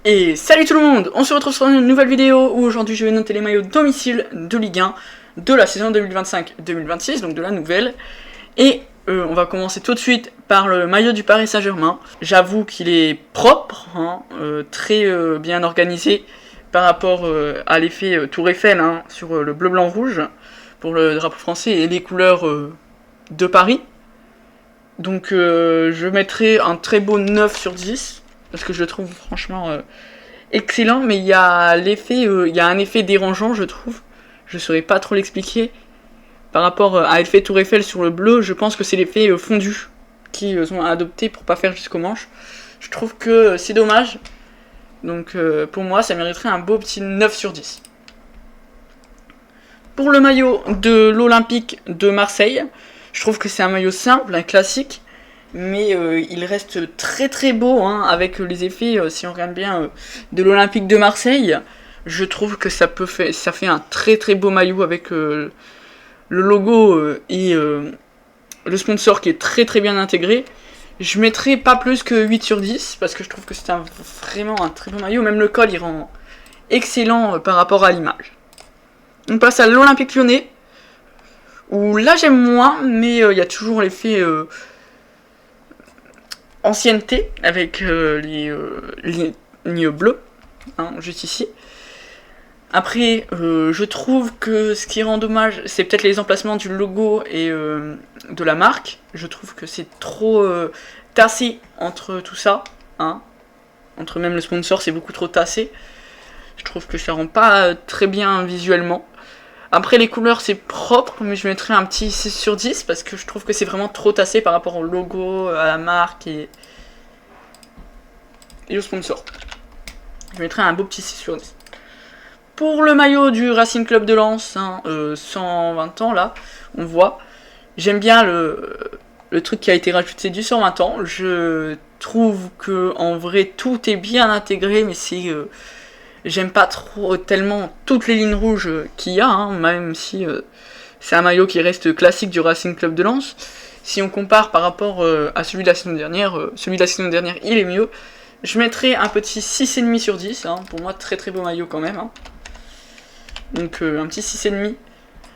Et salut tout le monde, on se retrouve sur une nouvelle vidéo où aujourd'hui je vais noter les maillots domicile de Ligue 1 de la saison 2025-2026, donc de la nouvelle. Et on va commencer tout de suite par le maillot du Paris Saint-Germain. J'avoue qu'il est propre, très bien organisé par rapport à l'effet Tour Eiffel sur le bleu, blanc, rouge pour le drapeau français et les couleurs de Paris. Donc je mettrai un très beau 9 sur 10. Parce que je le trouve franchement excellent, mais il y a l'effet, il y a un effet dérangeant, je trouve. Je saurais pas trop l'expliquer. Par rapport à l'effet Tour Eiffel sur le bleu, je pense que c'est l'effet fondu qu'ils ont adopté pour pas faire jusqu'au manche. Je trouve que c'est dommage. Donc pour moi, ça mériterait un beau petit 9 sur 10. Pour le maillot de l'Olympique de Marseille, je trouve que c'est un maillot simple, un classique. Mais il reste très très beau avec les effets, si on regarde bien, de l'Olympique de Marseille. Je trouve que ça fait un très très beau maillot avec le logo et le sponsor qui est très très bien intégré. Je mettrai pas plus que 8 sur 10 parce que je trouve que c'est vraiment un très beau maillot. Même le col il rend excellent par rapport à l'image. On passe à l'Olympique Lyonnais où là j'aime moins, mais il y a toujours l'effet ancienneté avec les lignes bleues, juste ici. Après, je trouve que ce qui rend dommage, c'est peut-être les emplacements du logo et de la marque. Je trouve que c'est trop tassé entre tout ça, entre même le sponsor, c'est beaucoup trop tassé. Je trouve que ça rend pas très bien visuellement. Après les couleurs c'est propre, mais je mettrais un petit 6 sur 10 parce que je trouve que c'est vraiment trop tassé par rapport au logo, à la marque et au sponsor. Je mettrais un beau petit 6 sur 10. Pour le maillot du Racing Club de Lens, 120 ans là, on voit. J'aime bien le truc qui a été rajouté du 120 ans. Je trouve que en vrai tout est bien intégré, mais c'est j'aime pas trop tellement toutes les lignes rouges qu'il y a, même si c'est un maillot qui reste classique du Racing Club de Lens. Si on compare par rapport à celui de la saison dernière, il est mieux. Je mettrai un petit 6,5 sur 10, pour moi très très beau maillot quand même. Donc un petit 6,5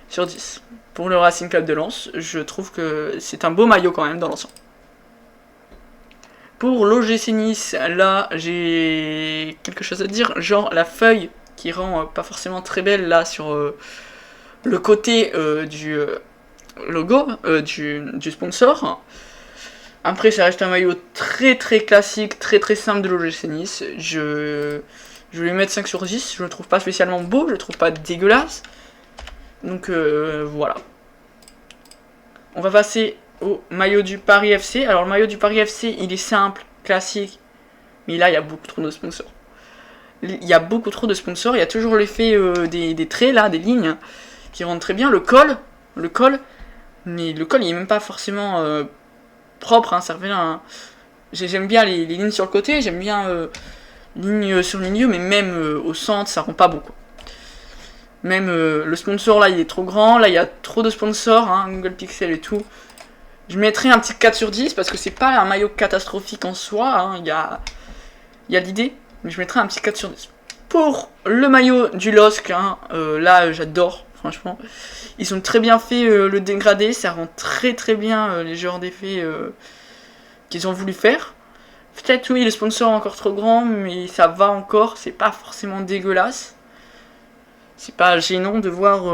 sur 10. Pour le Racing Club de Lens, je trouve que c'est un beau maillot quand même dans l'ensemble. Pour l'OGC Nice, là j'ai quelque chose à dire, genre la feuille qui rend pas forcément très belle là sur le côté du logo, du sponsor. Après ça reste un maillot très très classique, très très simple de l'OGC Nice. Je vais lui mettre 5 sur 10, je le trouve pas spécialement beau, je le trouve pas dégueulasse. Donc voilà. On va passer au maillot du Paris FC. Alors le maillot du Paris FC, il est simple, classique, mais là il y a beaucoup trop de sponsors. Il y a beaucoup trop de sponsors, il y a toujours l'effet des traits là, des lignes, qui rendent très bien. Le col, mais le col il est même pas forcément propre, ça revient j'aime bien les lignes sur le côté, j'aime bien lignes sur le milieu, mais même au centre ça rend pas beaucoup. Même le sponsor là il est trop grand, là il y a trop de sponsors, Google Pixel et tout. Je mettrais un petit 4 sur 10 parce que c'est pas un maillot catastrophique en soi, il y a l'idée, mais je mettrais un petit 4 sur 10. Pour le maillot du LOSC, là j'adore, franchement. Ils ont très bien fait le dégradé, ça rend très très bien les genres d'effets qu'ils ont voulu faire. Peut-être oui, le sponsor est encore trop grand, mais ça va encore, c'est pas forcément dégueulasse. C'est pas gênant de voir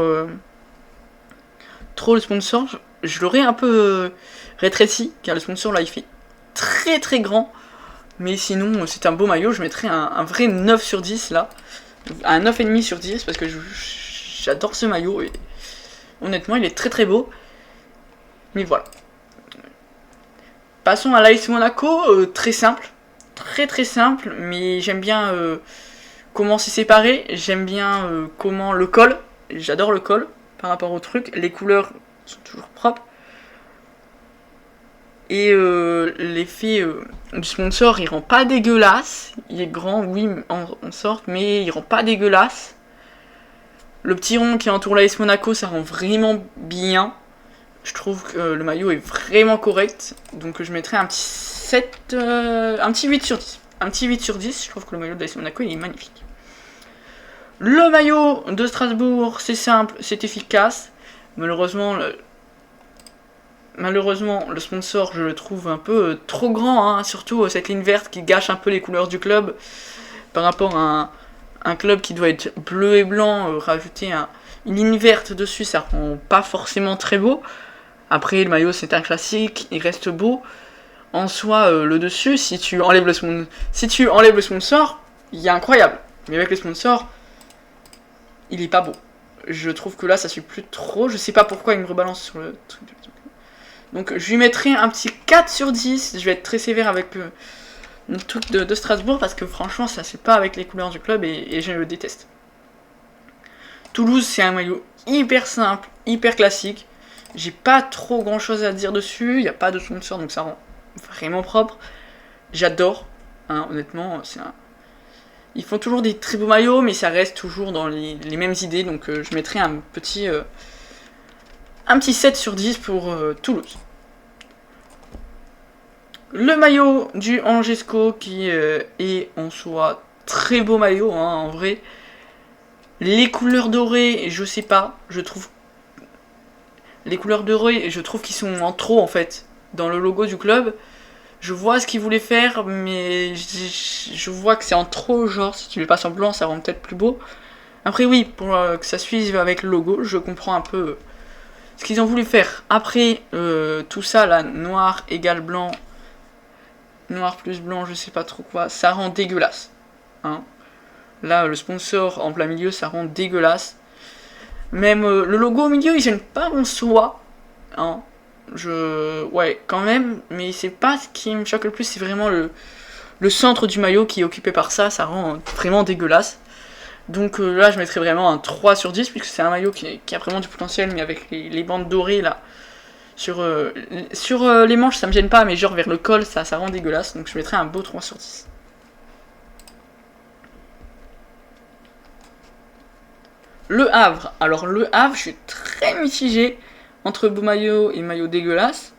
trop le sponsor. Je l'aurais un peu rétréci, car le sponsor là il fait très très grand. Mais sinon c'est un beau maillot, je mettrais un vrai 9 sur 10 là. Un 9,5 sur 10 parce que j'adore ce maillot et honnêtement il est très très beau. Mais voilà. Passons à l'AS Monaco, très simple. Très très simple, mais j'aime bien comment c'est séparé. J'aime bien comment le col. J'adore le col par rapport au truc. Les couleurs sont toujours propres. Et l'effet du sponsor, il rend pas dégueulasse. Il est grand, oui, en sorte, mais il rend pas dégueulasse. Le petit rond qui entoure l'AS Monaco, ça rend vraiment bien. Je trouve que le maillot est vraiment correct. Donc je mettrais un petit 7, un petit 8 sur 10. un petit 8 sur 10, je trouve que le maillot de l'AS Monaco il est magnifique. Le maillot de Strasbourg, c'est simple, c'est efficace. Malheureusement, le sponsor, je le trouve un peu trop grand, hein, surtout cette ligne verte qui gâche un peu les couleurs du club par rapport à un club qui doit être bleu et blanc. Rajouter une ligne verte dessus, ça rend pas forcément très beau. Après, le maillot, c'est un classique, il reste beau. En soi, le dessus, si tu enlèves le sponsor, il est incroyable. Mais avec le sponsor, il est pas beau. Je trouve que là, ça suit plus trop. Je sais pas pourquoi il me rebalance sur le truc. Donc, je lui mettrai un petit 4 sur 10. Je vais être très sévère avec le truc de Strasbourg parce que franchement, ça c'est pas avec les couleurs du club et je le déteste. Toulouse, c'est un maillot hyper simple, hyper classique. J'ai pas trop grand chose à dire dessus. Il n'y a pas de sponsor, donc ça rend vraiment propre. J'adore. Hein, honnêtement, ils font toujours des très beaux maillots, mais ça reste toujours dans les mêmes idées. Donc je mettrai un petit 7 sur 10 pour Toulouse. Le maillot du Angesco qui est en soi très beau maillot, hein, en vrai. Les couleurs dorées, je sais pas, je trouve... Les couleurs dorées, je trouve qu'ils sont en trop en fait, dans le logo du club. Je vois ce qu'ils voulaient faire, mais je vois que c'est en trop, genre si tu les passes en blanc, ça rend peut-être plus beau. Après oui, pour que ça suive avec le logo, je comprends un peu ce qu'ils ont voulu faire. Après, tout ça là, noir égale blanc, noir plus blanc, je sais pas trop quoi, ça rend dégueulasse. Hein. Là, le sponsor en plein milieu, ça rend dégueulasse. Même le logo au milieu, il gêne pas en soi. Hein. Ouais, quand même, mais c'est pas ce qui me choque le plus, c'est vraiment le centre du maillot qui est occupé par ça, ça rend vraiment dégueulasse. Donc là, je mettrais vraiment un 3 sur 10, puisque c'est un maillot qui a vraiment du potentiel, mais avec les bandes dorées là, sur les manches, ça me gêne pas, mais genre vers le col, ça rend dégueulasse, donc je mettrais un beau 3 sur 10. Le Havre. Alors le Havre, je suis très mitigé entre beau maillot et maillot dégueulasse.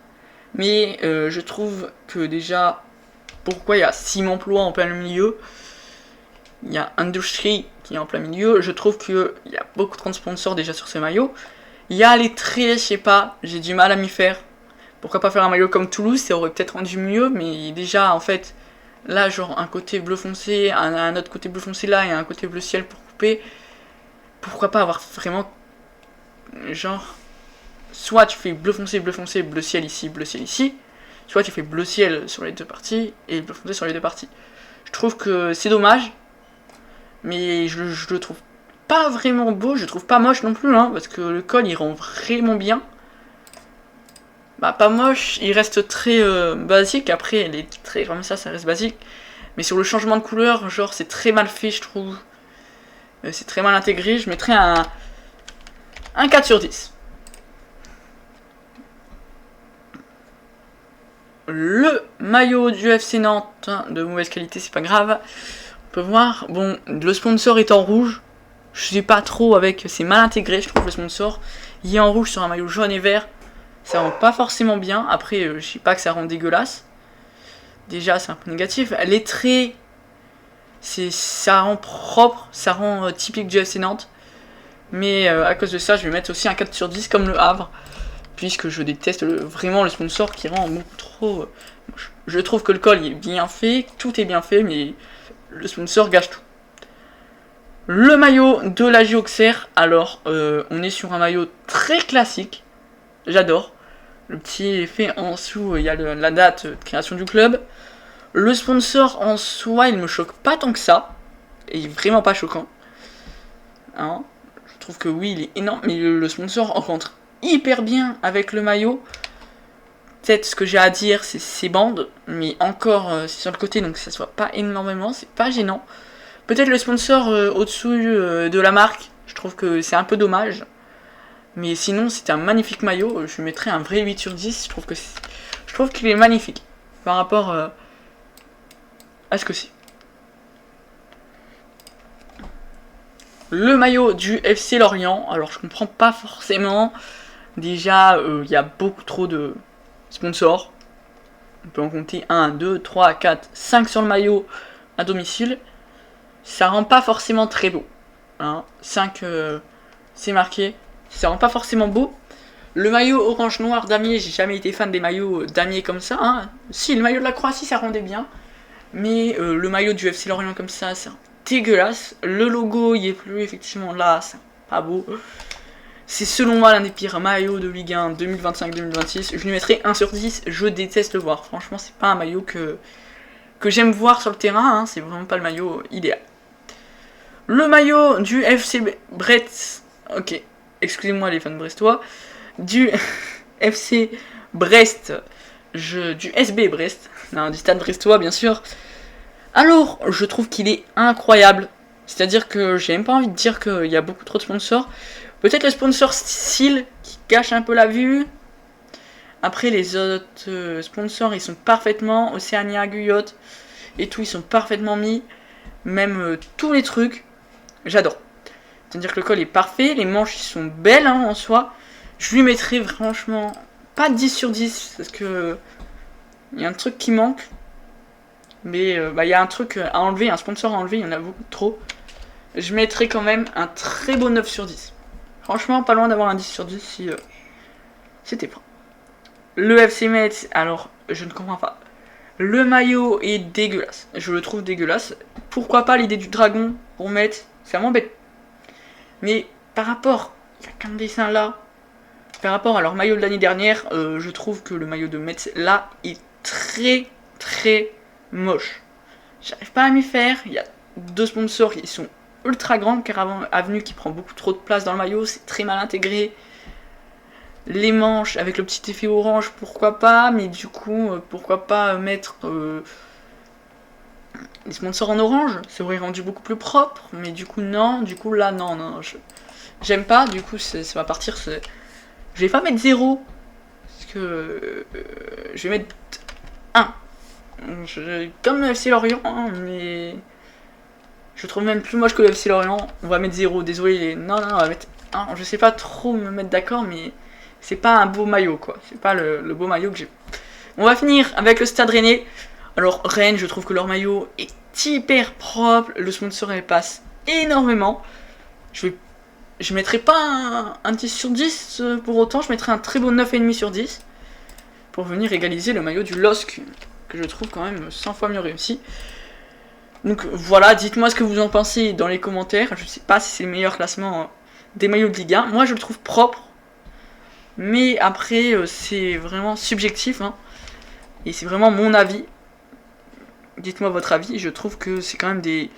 Mais je trouve que déjà, pourquoi il y a Simon-Ploix en plein milieu, il y a Industrie qui est en plein milieu, je trouve qu'il y a beaucoup trop de sponsors déjà sur ce maillot. Il y a les traits, je sais pas, j'ai du mal à m'y faire. Pourquoi pas faire un maillot comme Toulouse, ça aurait peut-être rendu mieux, mais déjà en fait, là genre un côté bleu foncé, un autre côté bleu foncé là et un côté bleu ciel pour couper. Pourquoi pas avoir vraiment, genre, soit tu fais bleu foncé, bleu ciel ici, soit tu fais bleu ciel sur les deux parties et bleu foncé sur les deux parties. Je trouve que c'est dommage, mais je le trouve pas vraiment beau, je le trouve pas moche non plus, hein, parce que le col il rend vraiment bien. Bah pas moche, il reste très basique, après les traits comme ça reste basique, mais sur le changement de couleur, genre c'est très mal fait je trouve. C'est très mal intégré, je mettrais un 4 sur 10. Le maillot du FC Nantes, de mauvaise qualité, c'est pas grave. On peut voir, bon, le sponsor est en rouge. Je sais pas trop avec, c'est mal intégré, je trouve le sponsor. Il est en rouge sur un maillot jaune et vert. Ça rend pas forcément bien. Après, je sais pas que ça rend dégueulasse. Déjà, c'est un peu négatif. Les traits... ça rend propre, ça rend typique du FC Nantes. Mais à cause de ça, je vais mettre aussi un 4 sur 10 comme le Havre. Puisque je déteste vraiment le sponsor qui rend beaucoup trop... je trouve que le col il est bien fait, tout est bien fait, mais le sponsor gâche tout. Le maillot de la Auxerre, alors on est sur un maillot très classique. J'adore. Le petit effet en dessous, il y a la date de création du club. Le sponsor en soi, il me choque pas tant que ça. Il est vraiment pas choquant. Hein, je trouve que oui, il est énorme, mais le sponsor rentre hyper bien avec le maillot. Peut-être ce que j'ai à dire, c'est ces bandes, mais encore, c'est sur le côté, donc ça se voit pas énormément, c'est pas gênant. Peut-être le sponsor au-dessous de la marque, je trouve que c'est un peu dommage. Mais sinon, c'est un magnifique maillot, je lui mettrais un vrai 8 sur 10, je trouve qu'il est magnifique par rapport à ce que c'est. Le maillot du FC Lorient, alors je comprends pas forcément. Déjà, il y a beaucoup trop de sponsors. On peut en compter 1, 2, 3, 4, 5 sur le maillot. à domicile, ça rend pas forcément très beau. Hein. 5, c'est marqué, ça rend pas forcément beau. Le maillot orange-noir damier, j'ai jamais été fan des maillots damier comme ça. Hein. Si, le maillot de la Croatie, ça rendait bien. Mais le maillot du FC Lorient comme ça, c'est dégueulasse. Le logo, il est plus effectivement là, c'est pas beau. C'est selon moi l'un des pires maillots de Ligue 1 2025-2026. Je lui mettrai 1 sur 10, je déteste le voir. Franchement, c'est pas un maillot que j'aime voir sur le terrain, hein. C'est vraiment pas le maillot idéal. Le maillot du FC Brest, ok, excusez-moi les fans brestois, du FC Brest, du SB Brest, non, du Stade Brestois bien sûr. Alors, je trouve qu'il est incroyable. C'est-à-dire que j'ai même pas envie de dire qu'il y a beaucoup trop de sponsors. Peut-être le sponsor style qui cache un peu la vue. Après, les autres sponsors, ils sont parfaitement. Océania, Guyot et tout, ils sont parfaitement mis. Même tous les trucs, j'adore. C'est-à-dire que le col est parfait, les manches ils sont belles hein, en soi. Je lui mettrai franchement pas 10 sur 10 parce que il y a un truc qui manque. Mais il y a un truc à enlever, un sponsor à enlever, il y en a beaucoup trop. Je mettrai quand même un très beau 9 sur 10. Franchement, pas loin d'avoir un 10 sur 10 si c'était pas. Le FC Metz, alors je ne comprends pas. Le maillot est dégueulasse. Je le trouve dégueulasse. Pourquoi pas l'idée du dragon pour Metz? Ça m'embête. Mais par rapport, il y a qu'un dessin là. Par rapport à leur maillot de l'année dernière, je trouve que le maillot de Metz là est très très moche. J'arrive pas à m'y faire. Il y a 2 sponsors qui sont ultra grands. Caravan Avenue qui prend beaucoup trop de place dans le maillot. C'est très mal intégré. Les manches avec le petit effet orange, pourquoi pas. Mais du coup, pourquoi pas mettre les sponsors en orange. Ça aurait rendu beaucoup plus propre. Mais du coup, non. Du coup, là, non. J'aime pas. Du coup, ça va partir. Je vais pas mettre 0. Parce que je vais mettre 1. Comme le FC Lorient, hein, mais je trouve même plus moche que le FC Lorient. On va mettre 0, désolé. Non, on va mettre 1. Je sais pas trop me mettre d'accord, mais c'est pas un beau maillot, quoi. C'est pas le beau maillot que j'ai. On va finir avec le Stade Rennais. Alors, Rennes, je trouve que leur maillot est hyper propre. Le sponsor, elle passe énormément. Je mettrai pas un 10 sur 10 pour autant. Je mettrai un très beau 9,5 sur 10 pour venir égaliser le maillot du LOSC, que je trouve quand même 100 fois mieux réussi. Donc voilà, dites-moi ce que vous en pensez dans les commentaires. Je sais pas si c'est le meilleur classement des maillots de Ligue 1. Moi je le trouve propre. Mais après c'est vraiment subjectif. Hein, et c'est vraiment mon avis. Dites-moi votre avis. Je trouve que c'est quand même des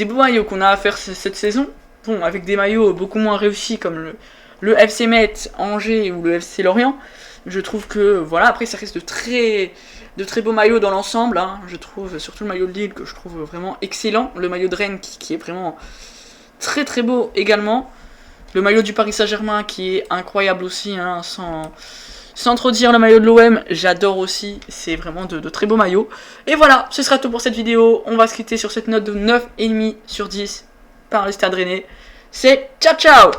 beaux maillots qu'on a à faire cette saison. Bon, avec des maillots beaucoup moins réussis comme le FC Metz, Angers ou le FC Lorient. Je trouve que voilà, après ça reste de très beaux maillots dans l'ensemble. Hein. Je trouve surtout le maillot de Lille que je trouve vraiment excellent. Le maillot de Rennes qui est vraiment très très beau également. Le maillot du Paris Saint-Germain qui est incroyable aussi, hein, sans trop dire. Le maillot de l'OM, j'adore aussi. C'est vraiment de très beaux maillots. Et voilà, ce sera tout pour cette vidéo. On va se quitter sur cette note de 9,5 sur 10 par le Stade Rennais. C'est ciao ciao!